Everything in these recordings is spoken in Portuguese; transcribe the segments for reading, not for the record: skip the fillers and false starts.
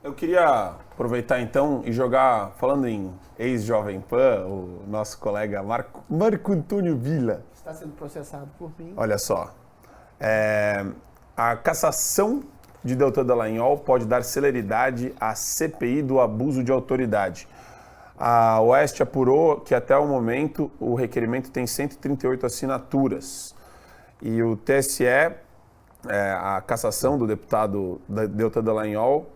Eu queria aproveitar então e jogar, falando em ex-Jovem Pan, o nosso colega Marco Antônio Villa. Está sendo processado por mim. Olha só, a cassação de Deltan Dallagnol pode dar celeridade à CPI do abuso de autoridade. A Oeste apurou que até o momento o requerimento tem 138 assinaturas e o TSE, a cassação do deputado Deltan Dallagnol,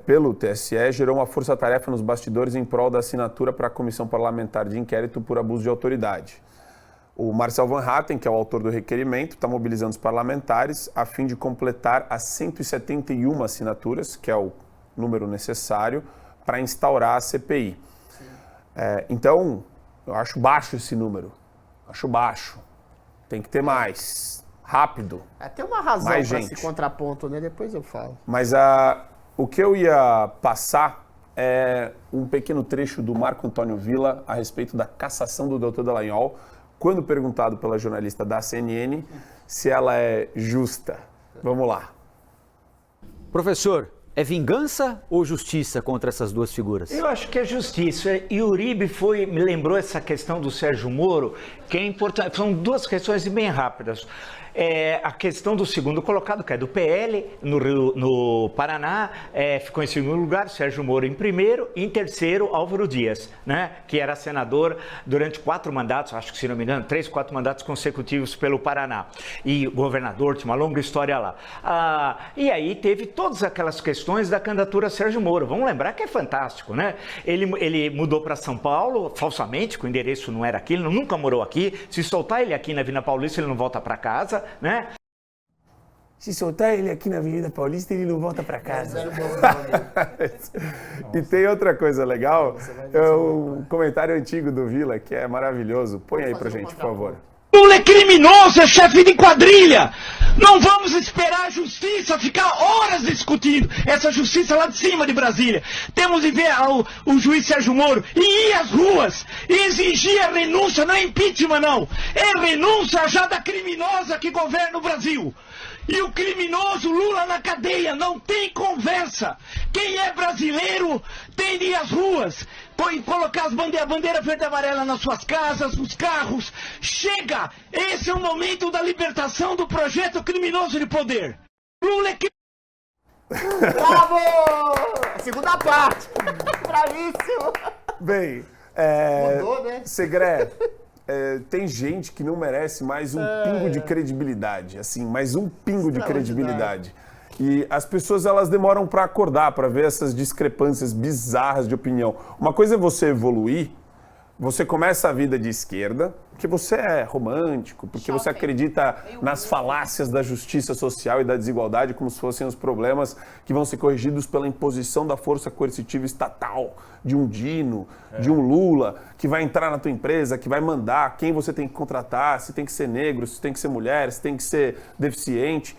pelo TSE, gerou uma força-tarefa nos bastidores em prol da assinatura para a Comissão Parlamentar de Inquérito por Abuso de Autoridade. O Marcel Van Hatten, que é o autor do requerimento, está mobilizando os parlamentares a fim de completar as 171 assinaturas, que é o número necessário, para instaurar a CPI. Então, eu acho baixo esse número. Acho baixo. Tem que ter mais. Rápido. Tem uma razão para esse contraponto, né? Depois eu falo. Mas o que eu ia passar é um pequeno trecho do Marco Antônio Villa a respeito da cassação do Deltan Dallagnol, quando perguntado pela jornalista da CNN se ela é justa. Vamos lá. Professor, é vingança ou justiça contra essas duas figuras? Eu acho que é justiça. E o Uribe me lembrou essa questão do Sérgio Moro, que é importante. São duas questões bem rápidas. A questão do segundo colocado, que é do PL, no Paraná, ficou em segundo lugar, Sérgio Moro em primeiro, e em terceiro, Álvaro Dias, né, que era senador durante 4 mandatos, acho que se não me engano, 3, 4 mandatos consecutivos pelo Paraná, e governador, tinha uma longa história lá. E aí teve todas aquelas questões da candidatura Sérgio Moro, vamos lembrar que é fantástico, né? Ele mudou para São Paulo, falsamente, que o endereço não era aquele, nunca morou aqui, se soltar ele aqui na Avenida Paulista, ele não volta para casa, né? Se soltar ele aqui na Avenida Paulista, ele não volta para casa. E tem outra coisa legal, um comentário antigo do Villa, que é maravilhoso. Põe aí pra gente, por favor. Lula é criminoso, é chefe de quadrilha. Não vamos esperar a justiça ficar horas discutindo. Essa justiça lá de cima de Brasília. Temos de ver o juiz Sérgio Moro e ir às ruas e exigir a renúncia, não é impeachment não. É renúncia já da criminosa que governa o Brasil. E o criminoso Lula na cadeia, não tem conversa. Quem é brasileiro tem de ir às ruas, colocar as bandeira verde e amarela nas suas casas, nos carros. Chega! Esse é o momento da libertação do projeto criminoso de poder. Lula é Bravo! Segunda parte. Bravíssimo. Bem, Mudou, né? Segré, tem gente que não merece mais um pingo de credibilidade, assim, mais um pingo de credibilidade. E as pessoas, elas demoram para acordar, para ver essas discrepâncias bizarras de opinião. Uma coisa é você evoluir, você começa a vida de esquerda, porque você é romântico, porque você acredita nas falácias da justiça social e da desigualdade como se fossem os problemas que vão ser corrigidos pela imposição da força coercitiva estatal, de um Dino, de um Lula, que vai entrar na tua empresa, que vai mandar quem você tem que contratar, se tem que ser negro, se tem que ser mulher, se tem que ser deficiente.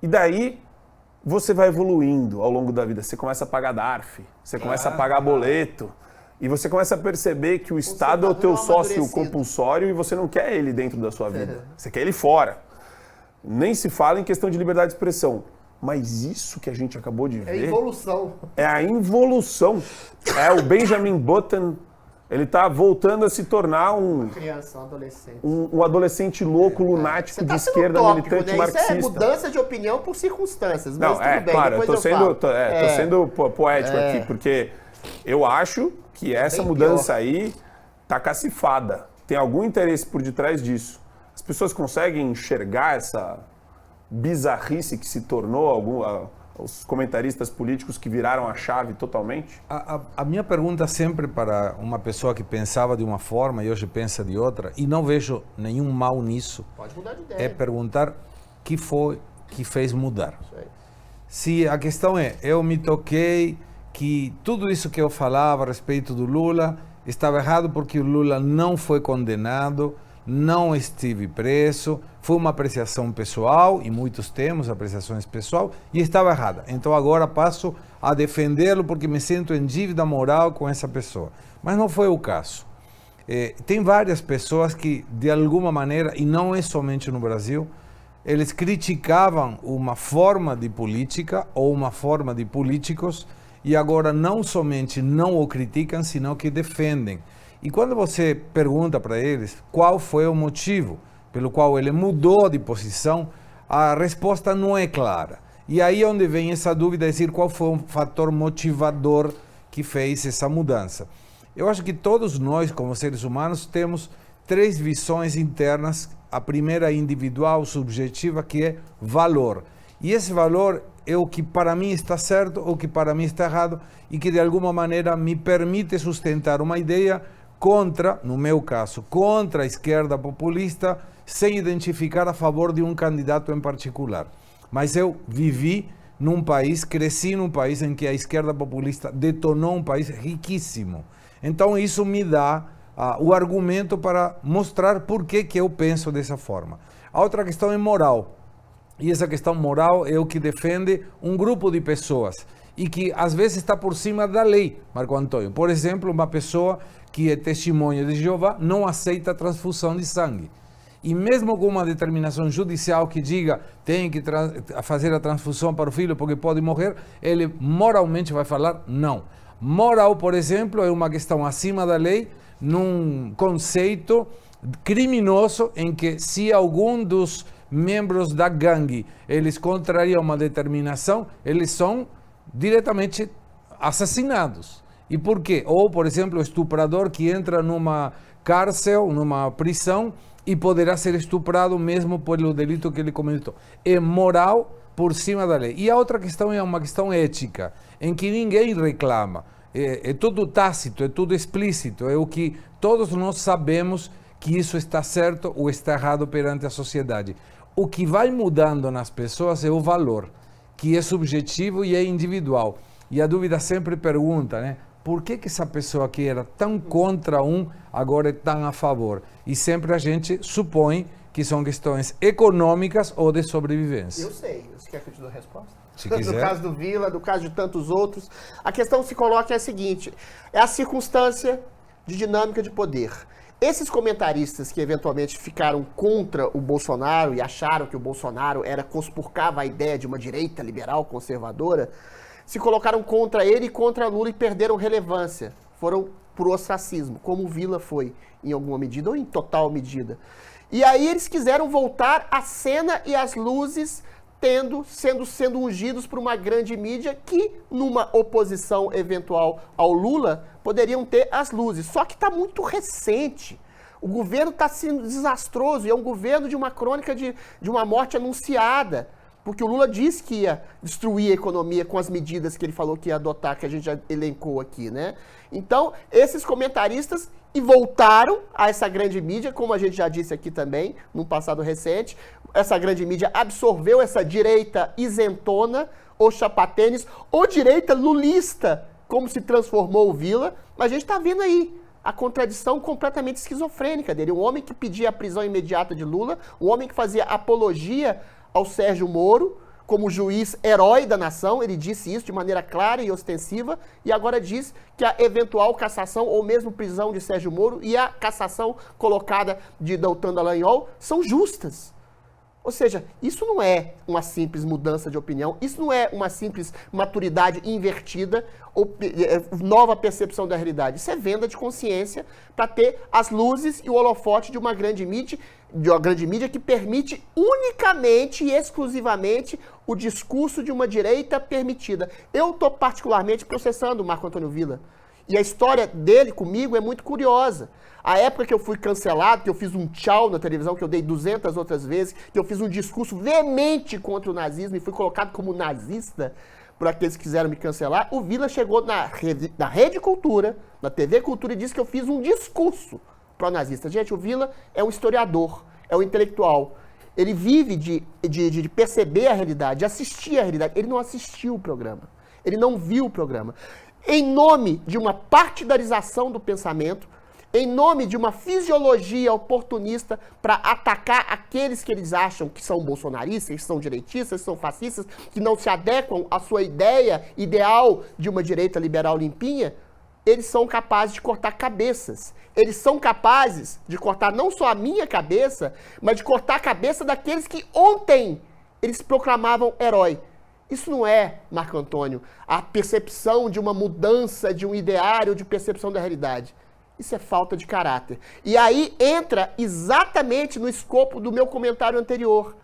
E daí você vai evoluindo ao longo da vida. Você começa a pagar DARF, você começa a pagar boleto. E você começa a perceber que o Estado é o teu sócio compulsório e você não quer ele dentro da sua vida. Você quer ele fora. Nem se fala em questão de liberdade de expressão. Mas isso que a gente acabou de ver... É a involução. É a involução. O Benjamin Button, ele está voltando a se tornar um adolescente louco, lunático, de esquerda, tópico, militante, marxista. Isso é mudança de opinião por circunstâncias. Mas não, tudo bem, claro, eu tô sendo poético aqui, porque eu acho que essa mudança aí tá cacifada. Tem algum interesse por detrás disso. As pessoas conseguem enxergar essa bizarrice que se tornou os comentaristas políticos que viraram a chave totalmente? A minha pergunta sempre para uma pessoa que pensava de uma forma e hoje pensa de outra, e não vejo nenhum mal nisso, pode mudar de ideia. É perguntar o que foi que fez mudar. Se a questão eu me toquei que tudo isso que eu falava a respeito do Lula estava errado porque o Lula não foi condenado, não estive preso, foi uma apreciação pessoal, e muitos temos apreciações pessoal, e estava errada. Então agora passo a defendê-lo porque me sinto em dívida moral com essa pessoa. Mas não foi o caso. Tem várias pessoas que, de alguma maneira, e não é somente no Brasil, eles criticavam uma forma de política ou uma forma de políticos e agora não somente não o criticam, senão que defendem. E quando você pergunta para eles qual foi o motivo pelo qual ele mudou de posição, a resposta não é clara. E aí é onde vem essa dúvida, dizer qual foi o fator motivador que fez essa mudança. Eu acho que todos nós, como seres humanos, temos 3 visões internas. A primeira é individual, subjetiva, que é valor. E esse valor é o que para mim está certo, ou que para mim está errado, e que de alguma maneira me permite sustentar uma ideia contra, no meu caso, contra a esquerda populista, sem identificar a favor de um candidato em particular. Mas eu vivi num país, cresci num país em que a esquerda populista detonou um país riquíssimo. Então isso me dá o argumento para mostrar por que eu penso dessa forma. A outra questão é moral. E essa questão moral é o que defende um grupo de pessoas e que às vezes está por cima da lei, Marco Antônio. Por exemplo, uma pessoa que é testemunha de Jeová não aceita a transfusão de sangue. E mesmo com uma determinação judicial que diga tem que fazer a transfusão para o filho porque pode morrer, ele moralmente vai falar não. Moral, por exemplo, é uma questão acima da lei, num conceito criminoso em que se algum dos membros da gangue eles contrariam uma determinação, eles são diretamente assassinados. E por quê? Ou, por exemplo, o estuprador que entra numa cárcel, numa prisão, e poderá ser estuprado mesmo pelo delito que ele cometeu. É moral por cima da lei. E a outra questão é uma questão ética, em que ninguém reclama. É tudo tácito, é tudo explícito, é o que todos nós sabemos que isso está certo ou está errado perante a sociedade. O que vai mudando nas pessoas é o valor, que é subjetivo e é individual. E a dúvida sempre pergunta, né? Por que essa pessoa que era tão contra agora é tão a favor? E sempre a gente supõe que são questões econômicas ou de sobrevivência. Eu sei. Você quer que eu te dê a resposta? Se quiser. No caso do Vila, no caso de tantos outros. A questão que se coloca é a seguinte. É a circunstância de dinâmica de poder. Esses comentaristas que eventualmente ficaram contra o Bolsonaro e acharam que o Bolsonaro conspurcava a ideia de uma direita liberal conservadora, se colocaram contra ele e contra Lula e perderam relevância. Foram pro ostracismo, como o Vila foi, em alguma medida, ou em total medida. E aí eles quiseram voltar à cena e às luzes, sendo ungidos por uma grande mídia que, numa oposição eventual ao Lula, poderiam ter as luzes. Só que está muito recente. O governo está sendo desastroso e é um governo de uma crônica de uma morte anunciada. Porque o Lula disse que ia destruir a economia com as medidas que ele falou que ia adotar, que a gente já elencou aqui, né? Então, esses comentaristas voltaram a essa grande mídia, como a gente já disse aqui também, num passado recente. Essa grande mídia absorveu essa direita isentona, ou chapatênis, ou direita lulista, como se transformou o Vila. Mas a gente está vendo aí a contradição completamente esquizofrênica dele. Um homem que pedia a prisão imediata de Lula, um homem que fazia apologia ao Sérgio Moro, como juiz herói da nação, ele disse isso de maneira clara e ostensiva, e agora diz que a eventual cassação ou mesmo prisão de Sérgio Moro e a cassação colocada de Deltan Dallagnol são justas. Ou seja, isso não é uma simples mudança de opinião, isso não é uma simples maturidade invertida ou nova percepção da realidade. Isso é venda de consciência para ter as luzes e o holofote de uma grande mídia que permite unicamente e exclusivamente o discurso de uma direita permitida. Eu estou particularmente processando o Marco Antônio Villa. E a história dele comigo é muito curiosa. A época que eu fui cancelado, que eu fiz um tchau na televisão, que eu dei 200 outras vezes, que eu fiz um discurso veemente contra o nazismo e fui colocado como nazista por aqueles que quiseram me cancelar, o Villa chegou na Rede Cultura, na TV Cultura, e disse que eu fiz um discurso pró-nazista. Gente, o Villa é um historiador, é um intelectual. Ele vive de perceber a realidade, de assistir a realidade. Ele não assistiu o programa. Ele não viu o programa. Em nome de uma partidarização do pensamento, em nome de uma fisiologia oportunista para atacar aqueles que eles acham que são bolsonaristas, que são direitistas, que são fascistas, que não se adequam à sua ideia ideal de uma direita liberal limpinha, eles são capazes de cortar cabeças. Eles são capazes de cortar não só a minha cabeça, mas de cortar a cabeça daqueles que ontem eles proclamavam herói. Isso não é, Marco Antônio, a percepção de uma mudança de um ideário, de percepção da realidade. Isso é falta de caráter. E aí entra exatamente no escopo do meu comentário anterior.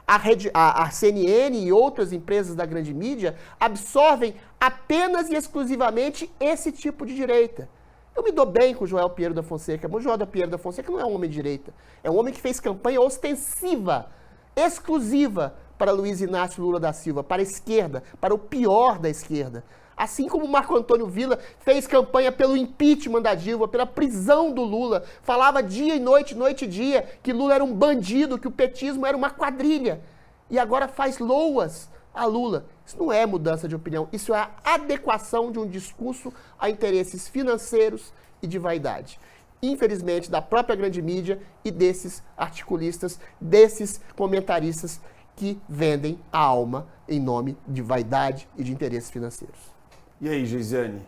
A CNN e outras empresas da grande mídia absorvem apenas e exclusivamente esse tipo de direita. Eu me dou bem com o Joel Pinheiro da Fonseca, mas o Joel Pinheiro da Fonseca não é um homem de direita. É um homem que fez campanha ostensiva, exclusiva para Luiz Inácio Lula da Silva, para a esquerda, para o pior da esquerda. Assim como o Marco Antônio Villa fez campanha pelo impeachment da Dilma, pela prisão do Lula, falava dia e noite, noite e dia, que Lula era um bandido, que o petismo era uma quadrilha. E agora faz loas a Lula. Isso não é mudança de opinião, isso é a adequação de um discurso a interesses financeiros e de vaidade. Infelizmente, da própria grande mídia e desses articulistas, desses comentaristas que vendem a alma em nome de vaidade e de interesses financeiros. E aí, Geisiane?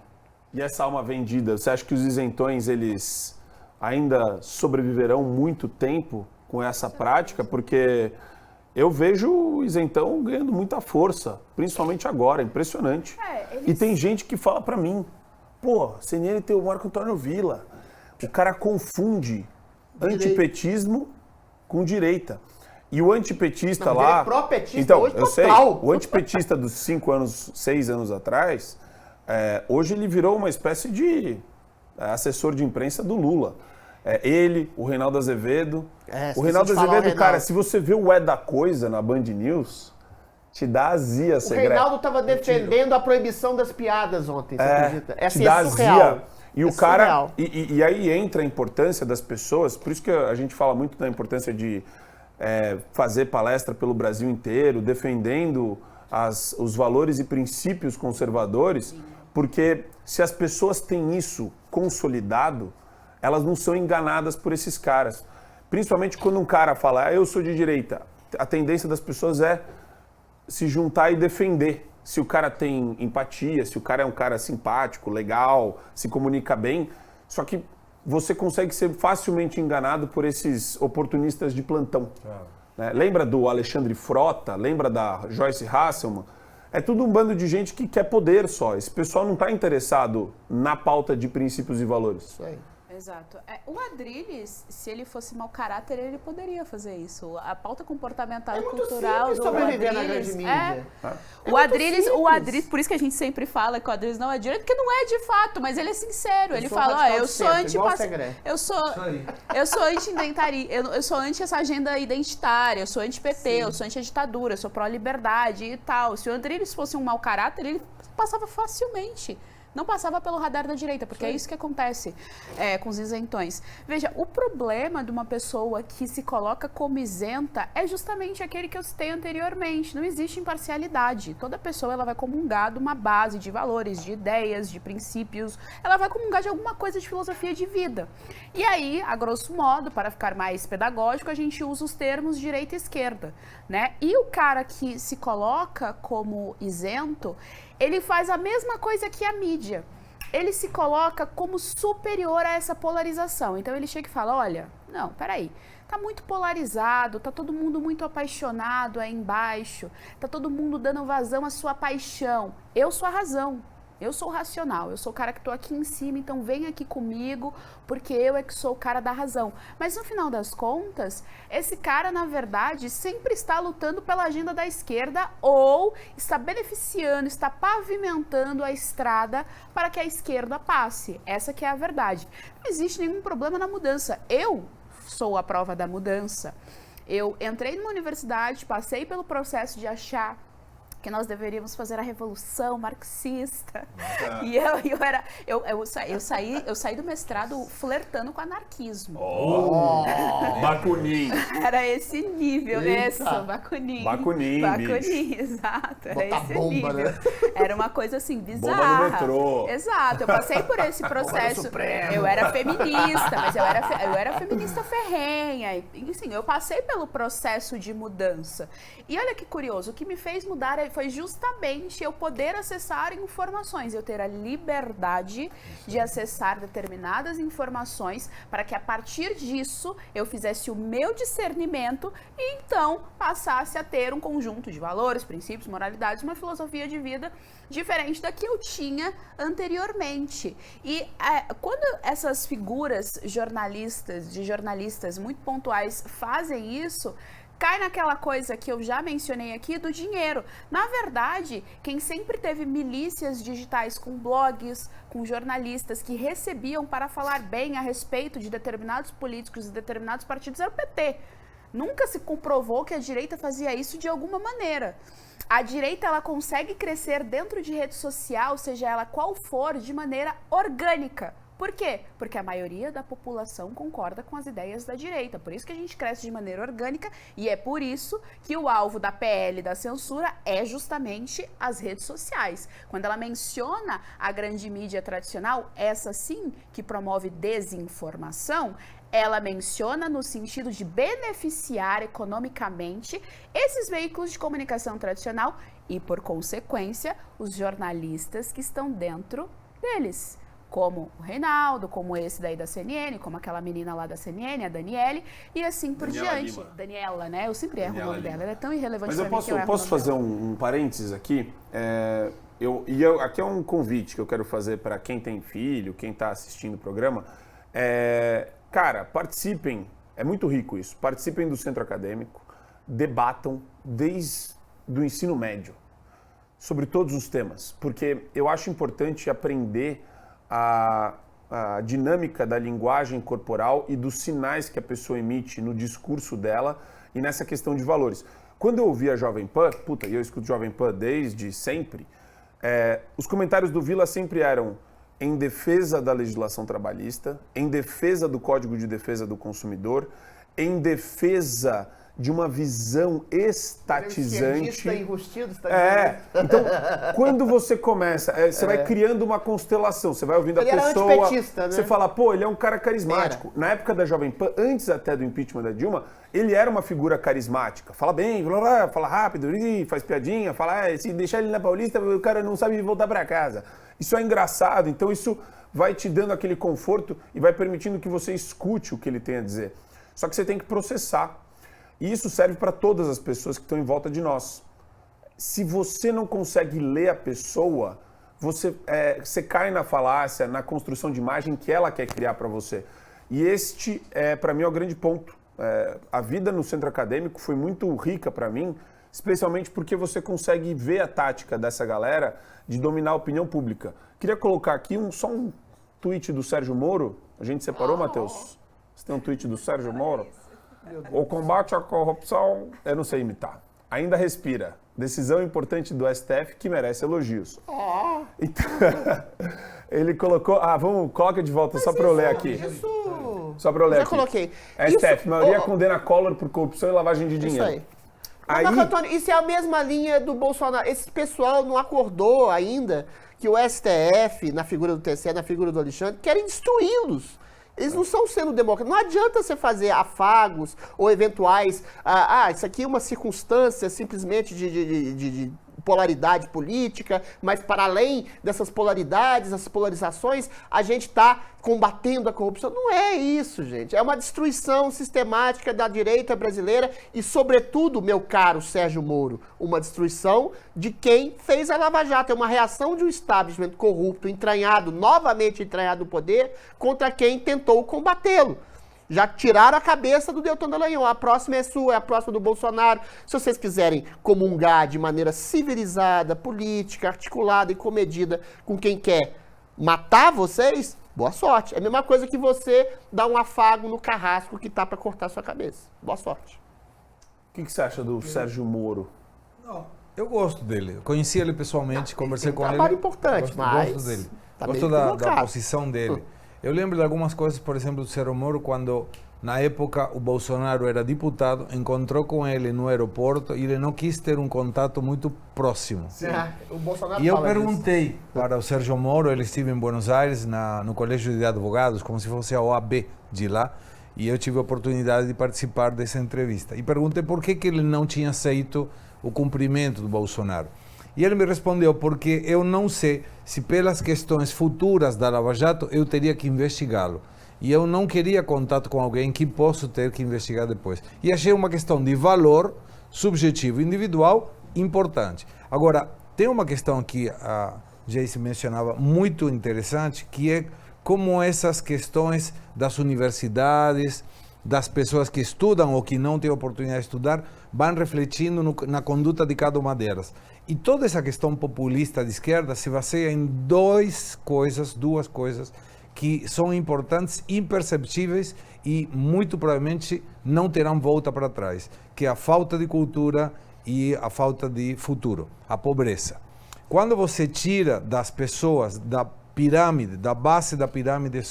E essa alma vendida? Você acha que os isentões, eles ainda sobreviverão muito tempo com essa prática? Porque eu vejo o isentão ganhando muita força, principalmente agora, impressionante. E tem gente que fala pra mim, pô, CNN tem o Marco Antônio Villa. O cara confunde antipetismo com direita. E o antipetista lá... Ele é pró-petista então, hoje eu sei, total. o antipetista dos 6 anos atrás, hoje ele virou uma espécie de assessor de imprensa do Lula. Ele, o Reinaldo Azevedo. O Reinaldo Azevedo, cara, se você vê o da coisa na Band News, te dá azia, O Reinaldo estava defendendo a proibição das piadas ontem, você acredita? Te dá surreal. azia. E o cara... E aí entra a importância das pessoas, por isso que a gente fala muito da importância de fazer palestra pelo Brasil inteiro, defendendo os valores e princípios conservadores, porque se as pessoas têm isso consolidado, elas não são enganadas por esses caras. Principalmente quando um cara fala, eu sou de direita, a tendência das pessoas é se juntar e defender. Se o cara tem empatia, se o cara é um cara simpático, legal, se comunica bem, só que você consegue ser facilmente enganado por esses oportunistas de plantão. Né? Lembra do Alexandre Frota? Lembra da Joyce Hasselman? É tudo um bando de gente que quer poder só. Esse pessoal não está interessado na pauta de princípios e valores. Isso aí. Exato. O Adrilles, se ele fosse mau caráter, ele poderia fazer isso. A pauta comportamental e cultural do sobreviver na Adrilles... grande mídia. O Adrilles, por isso que a gente sempre fala que o Adrilles não é direito, porque não é de fato, mas ele é sincero. Ele fala, eu sou eu sou anti essa agenda identitária, eu sou anti-PT, eu sou anti-ditadura, eu sou pró-liberdade e tal. Se o Adrilles fosse um mau caráter, ele passava facilmente. Não passava pelo radar da direita, porque é isso que acontece com os isentões. Veja, o problema de uma pessoa que se coloca como isenta é justamente aquele que eu citei anteriormente. Não existe imparcialidade. Toda pessoa ela vai comungar de uma base de valores, de ideias, de princípios. Ela vai comungar de alguma coisa de filosofia de vida. E aí, a grosso modo, para ficar mais pedagógico, a gente usa os termos direita e esquerda, né? E o cara que se coloca como isento, ele faz a mesma coisa que a mídia. Ele se coloca como superior a essa polarização. Então ele chega e fala, olha, não, peraí, tá muito polarizado, tá todo mundo muito apaixonado aí embaixo, tá todo mundo dando vazão à sua paixão. Eu sou a razão. Eu sou racional, eu sou o cara que tô aqui em cima, então vem aqui comigo, porque eu é que sou o cara da razão. Mas no final das contas, esse cara, na verdade, sempre está lutando pela agenda da esquerda ou está beneficiando, está pavimentando a estrada para que a esquerda passe. Essa que é a verdade. Não existe nenhum problema na mudança. Eu sou a prova da mudança. Eu entrei numa universidade, passei pelo processo de achar que nós deveríamos fazer a revolução marxista. E eu saí do mestrado flertando com anarquismo. Bakunin. Era esse nível, Bakunin. Bakunin, exato. Era esse nível. Né? Era uma coisa assim, bizarra. Bomba no metrô. Exato, eu passei por esse processo. Eu era feminista, mas eu era feminista ferrenha. E assim, eu passei pelo processo de mudança. E olha que curioso, o que me fez mudar foi justamente eu poder acessar informações, eu ter a liberdade de acessar determinadas informações para que a partir disso eu fizesse o meu discernimento e então passasse a ter um conjunto de valores, princípios, moralidades, uma filosofia de vida diferente da que eu tinha anteriormente. E quando essas figuras jornalistas muito pontuais fazem isso, cai naquela coisa que eu já mencionei aqui do dinheiro. Na verdade, quem sempre teve milícias digitais com blogs, com jornalistas que recebiam para falar bem a respeito de determinados políticos e determinados partidos era o PT. Nunca se comprovou que a direita fazia isso de alguma maneira. A direita, ela consegue crescer dentro de rede social, seja ela qual for, de maneira orgânica. Por quê? Porque a maioria da população concorda com as ideias da direita. Por isso que a gente cresce de maneira orgânica e é por isso que o alvo da PL da censura é justamente as redes sociais. Quando ela menciona a grande mídia tradicional, essa sim que promove desinformação, ela menciona no sentido de beneficiar economicamente esses veículos de comunicação tradicional e, por consequência, os jornalistas que estão dentro deles. Como o Reinaldo, como esse daí da CNN, como aquela menina lá da CNN, a Daniele, e assim por diante. Lima. Daniela, né? Eu sempre erro o nome dela, ela é tão irrelevante para mim que eu erro. Posso fazer um parênteses aqui? Aqui é um convite que eu quero fazer para quem tem filho, quem está assistindo o programa. Cara, participem, é muito rico isso, participem do centro acadêmico, debatam desde o ensino médio sobre todos os temas, porque eu acho importante aprender a dinâmica da linguagem corporal e dos sinais que a pessoa emite no discurso dela e nessa questão de valores. Quando eu ouvi a Jovem Pan, e eu escuto Jovem Pan desde sempre, os comentários do Vila sempre eram em defesa da legislação trabalhista, em defesa do Código de Defesa do Consumidor, em defesa de uma visão estatizante. Então, quando você começa, você vai criando uma constelação, você vai ouvindo a pessoa, né? Você fala, ele é um cara carismático. Na época da Jovem Pan, antes até do impeachment da Dilma, ele era uma figura carismática. Fala bem, fala rápido, faz piadinha, fala, se deixar ele na Paulista, o cara não sabe voltar para casa. Isso é engraçado, então isso vai te dando aquele conforto e vai permitindo que você escute o que ele tem a dizer. Só que você tem que processar. E isso serve para todas as pessoas que estão em volta de nós. Se você não consegue ler a pessoa, você cai na falácia, na construção de imagem que ela quer criar para você. E este, para mim, é o grande ponto. A vida no centro acadêmico foi muito rica para mim, especialmente porque você consegue ver a tática dessa galera de dominar a opinião pública. Queria colocar aqui só um tweet do Sérgio Moro. A gente separou, Matheus? Você tem um tweet do Sérgio Moro? O combate à corrupção, eu não sei imitar. Ainda respira. Decisão importante do STF que merece elogios. Então, ele colocou... coloca de volta só para eu ler aqui. Só para eu ler aqui. Já coloquei. STF, maioria condena Collor por corrupção e lavagem de dinheiro. Isso aí. Marco Antônio, isso é a mesma linha do Bolsonaro. Esse pessoal não acordou ainda que o STF, na figura do TSE, na figura do Alexandre, querem destruí-los. Eles não estão sendo democratas. Não adianta você fazer afagos ou eventuais... isso aqui é uma circunstância simplesmente de polaridade política, mas para além dessas polaridades, essas polarizações, a gente está combatendo a corrupção. Não é isso, gente. É uma destruição sistemática da direita brasileira e, sobretudo, meu caro Sérgio Moro, uma destruição de quem fez a Lava Jato. É uma reação de um establishment corrupto, novamente entranhado no poder, contra quem tentou combatê-lo. Já tiraram a cabeça do Deltan Dallagnol. A próxima é sua, é a próxima do Bolsonaro. Se vocês quiserem comungar de maneira civilizada, política, articulada e comedida com quem quer matar vocês, boa sorte. É a mesma coisa que você dar um afago no carrasco que tá para cortar sua cabeça. Boa sorte. O que você acha do Sérgio Moro? Não, eu gosto dele. Eu conheci ele pessoalmente, conversei com ele. É um trabalho importante, mas... Gosto dele. Tá gosto da posição dele. Eu lembro de algumas coisas, por exemplo, do Sérgio Moro, quando, na época, o Bolsonaro era deputado, encontrou com ele no aeroporto e ele não quis ter um contato muito próximo. O Bolsonaro e eu perguntei para o Sérgio Moro, ele esteve em Buenos Aires, no Colégio de Advogados, como se fosse a OAB de lá, e eu tive a oportunidade de participar dessa entrevista. E perguntei por que ele não tinha aceito o cumprimento do Bolsonaro. E ele me respondeu, porque eu não sei se pelas questões futuras da Lava Jato eu teria que investigá-lo. E eu não queria contato com alguém que posso ter que investigar depois. E achei uma questão de valor subjetivo, individual, importante. Agora, tem uma questão que a Jace mencionava muito interessante, que é como essas questões das universidades, das pessoas que estudam ou que não têm oportunidade de estudar, vão refletindo na conduta de cada uma delas. E toda essa questão populista de esquerda se baseia em duas coisas que são importantes, imperceptíveis e muito provavelmente não terão volta para trás, que é a falta de cultura e a falta de futuro, a pobreza. Quando você tira das pessoas da pirâmide, da base da pirâmide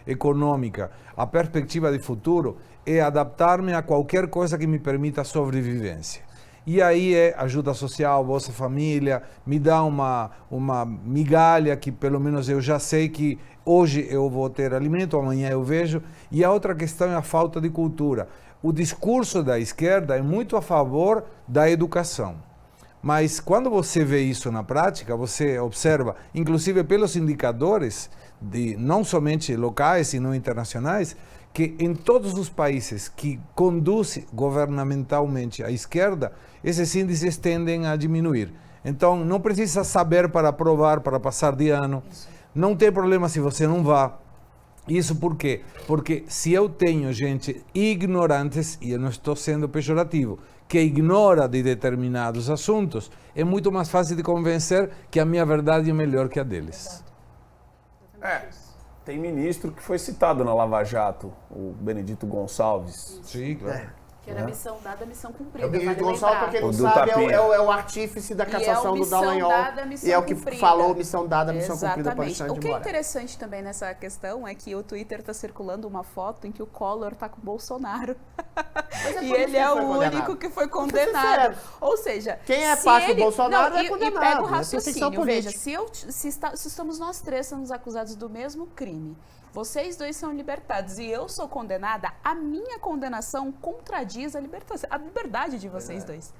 socioeconômica, a perspectiva de futuro é adaptar-me a qualquer coisa que me permita sobrevivência. E aí é ajuda social, Bolsa Família, me dá uma migalha que pelo menos eu já sei que hoje eu vou ter alimento, amanhã eu vejo. E a outra questão é a falta de cultura. O discurso da esquerda é muito a favor da educação. Mas quando você vê isso na prática, você observa, inclusive pelos indicadores, não somente locais e não internacionais, que em todos os países que conduzem governamentalmente a esquerda, esses índices tendem a diminuir. Então, não precisa saber para aprovar, para passar de ano. Não tem problema se você não vá. Isso por quê? Porque se eu tenho gente ignorantes, e eu não estou sendo pejorativo, que ignora de determinados assuntos, é muito mais fácil de convencer que a minha verdade é melhor que a deles. Tem ministro que foi citado na Lava Jato, o Benedito Gonçalves. Sim, claro. Que era missão dada, missão cumprida. O Benedito vale Gonçalves, para lembrar. quem não O do sabe, Tapinha. é o artífice da cassação do Dallagnol. E é o que falou missão dada, missão cumprida para Alexandre O de que é Moraes. interessante também nessa questão é que o Twitter está circulando uma foto em que o Collor está com o Bolsonaro. Mas E por isso ele que é foi o condenado. único que foi Vamos ser condenado. sinceros. Ou seja, Quem é se parte do ele- Bolsonaro não, é condenado, E pega o é perseguição raciocínio. Veja, política. se estamos nós três sendo acusados do mesmo crime, vocês dois são libertados e eu sou condenada, a minha condenação contradiz a liberdade de vocês dois.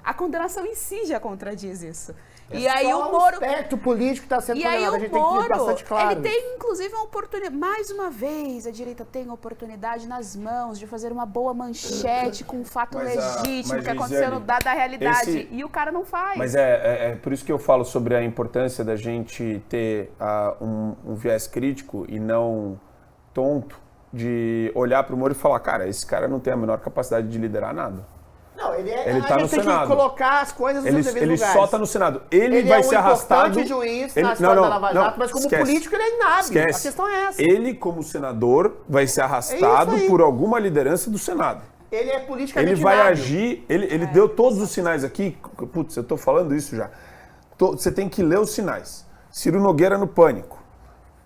A condenação em si já contradiz isso. E aí Só o Moro... aspecto político está sendo E aí condenado. A o gente tem que ter Moro, bastante claro. ele tem inclusive uma oportunidade, mais uma vez a direita tem a oportunidade nas mãos de fazer uma boa manchete com um fato legítimo mas, que aconteceu Gisele, dada a realidade, e o cara não faz. Mas é por isso que eu falo sobre a importância da gente ter um viés crítico e não tonto de olhar para o Moro e falar, cara, esse cara não tem a menor capacidade de liderar nada. Não, ele tá no tem Senado. que colocar as coisas nos devidos Ele lugares. só está no Senado. Ele vai é um ser arrastado... importante juiz na história da Lava Jato, mas como esquece. político ele é inábil. Esquece. A questão é essa. Ele, como senador, vai ser arrastado por alguma liderança do Senado. Ele é politicamente Ele vai inábil. agir... Ele deu todos os sinais aqui. Putz, eu estou falando isso já. Você tem que ler os sinais. Ciro Nogueira no pânico.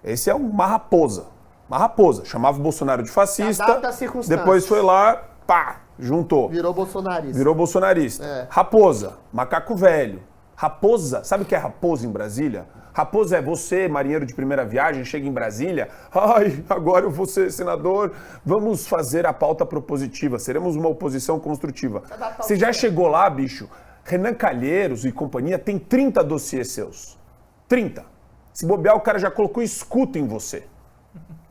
Esse é uma raposa. Uma raposa. Chamava o Bolsonaro de fascista. Adapta às circunstâncias. Depois foi lá, pá, juntou. Virou bolsonarista. Virou bolsonarista. É. Raposa, macaco velho. Raposa, sabe o que é raposa em Brasília? Raposa é você, marinheiro de primeira viagem, chega em Brasília. Ai, agora eu vou ser senador. Vamos fazer a pauta propositiva. Seremos uma oposição construtiva. Você já chegou lá, bicho? Renan Calheiros e companhia tem 30 dossiês seus. 30. Se bobear, o cara já colocou escuta em você.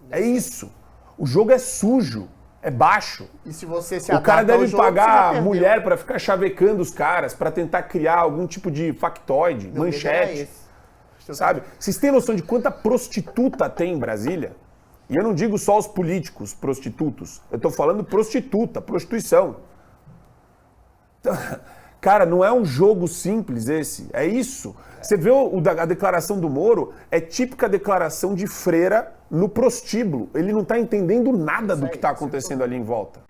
É isso. O jogo é sujo. É baixo. E se você se O cara adapta ao deve jogo, você já pagar a perdeu. mulher para ficar chavecando os caras, para tentar criar algum tipo de factoide, Meu medo era manchete. esse. Sabe? Vocês têm noção de quanta prostituta tem em Brasília? E eu não digo só os políticos prostitutos. Eu tô falando prostituta, prostituição. Então, cara, não é um jogo simples esse. É isso. Você vê a declaração do Moro, é típica declaração de freira no prostíbulo. Ele não tá entendendo nada do que tá acontecendo ali em volta.